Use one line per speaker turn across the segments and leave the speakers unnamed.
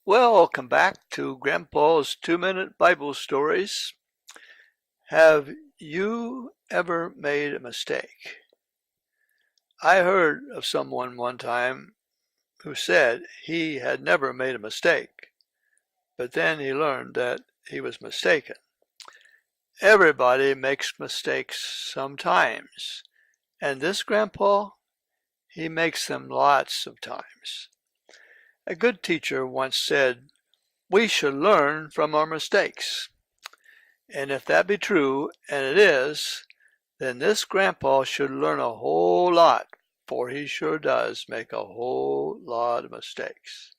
Welcome back to Grandpa's 2-Minute Bible Stories. Have you ever made a mistake? I heard of someone one time who said he had never made a mistake, but then he learned that he was mistaken. Everybody makes mistakes sometimes, and this Grandpa, he makes them lots of times. A good teacher once said, "We should learn from our mistakes." And if that be true, and it is, then this Grandpa should learn a whole lot, for he sure does make a whole lot of mistakes.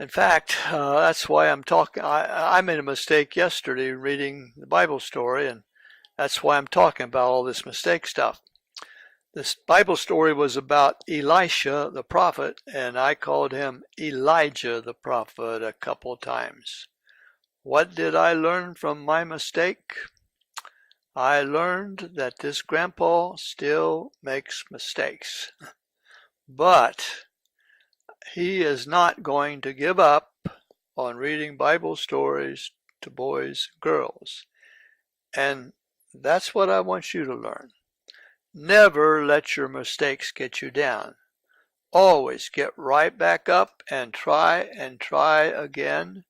In fact, that's why I'm talking. I made a mistake yesterday reading the Bible story, and that's why I'm talking about all this mistake stuff. This Bible story was about Elisha the prophet, and I called him Elijah the prophet a couple times. What did I learn from my mistake? I learned that this Grandpa still makes mistakes, but he is not going to give up on reading Bible stories to boys and girls. And that's what I want you to learn. Never let your mistakes get you down. Always get right back up and try again.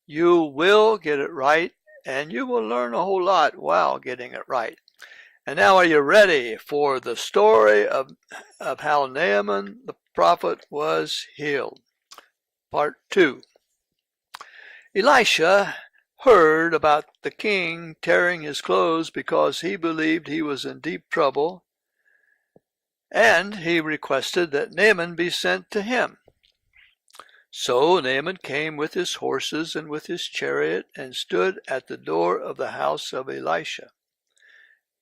You will get it right, and you will learn a whole lot while getting it right. And now are you ready for the story of how Naaman the prophet was healed? Part 2. Elisha heard about the king tearing his clothes because he believed he was in deep trouble, and he requested that Naaman be sent to him. So Naaman came with his horses and with his chariot and stood at the door of the house of Elisha.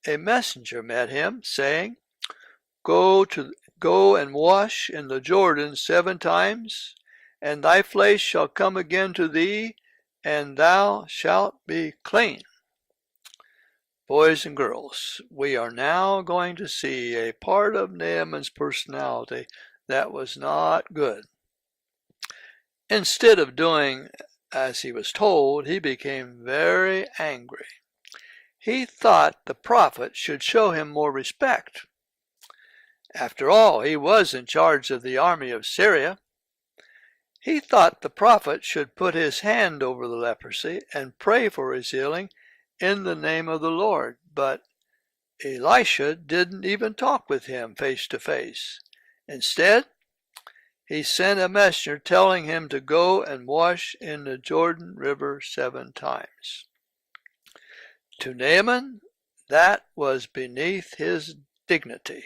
A messenger met him, saying, Go and wash in the Jordan 7 times, and thy flesh shall come again to thee, and thou shalt be clean. Boys and girls, we are now going to see a part of Naaman's personality that was not good. Instead of doing as he was told, he became very angry. He thought the prophet should show him more respect. After all, he was in charge of the army of Syria. He thought the prophet should put his hand over the leprosy and pray for his healing in the name of the Lord. But Elisha didn't even talk with him face to face. Instead, he sent a messenger telling him to go and wash in the Jordan River 7 times. To Naaman, that was beneath his dignity,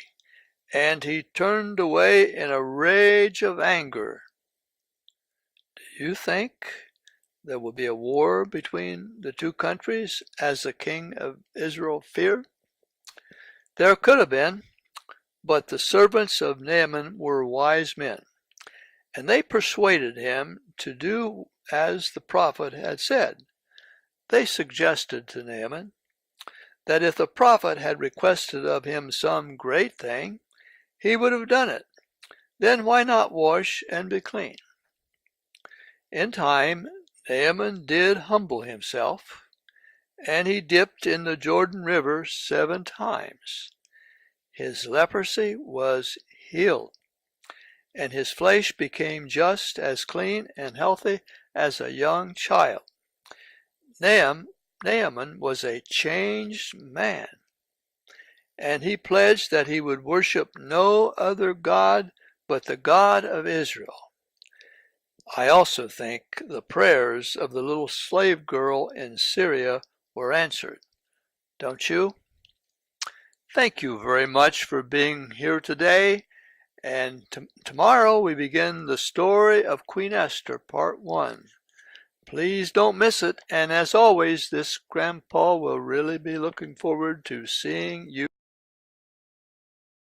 and he turned away in a rage of anger. Do you think there will be a war between the two countries, as the king of Israel feared? There could have been, but the servants of Naaman were wise men, and they persuaded him to do as the prophet had said. They suggested to Naaman that if the prophet had requested of him some great thing, he would have done it. Then why not wash and be clean? In time, Naaman did humble himself, and he dipped in the Jordan River 7 times. His leprosy was healed, and his flesh became just as clean and healthy as a young child. Naaman was a changed man, and he pledged that he would worship no other God but the God of Israel. I also think the prayers of the little slave girl in Syria were answered. Don't you? Thank you very much for being here today. And tomorrow we begin the story of Queen Esther, Part 1. Please don't miss it. And as always, this Grandpa will really be looking forward to seeing you.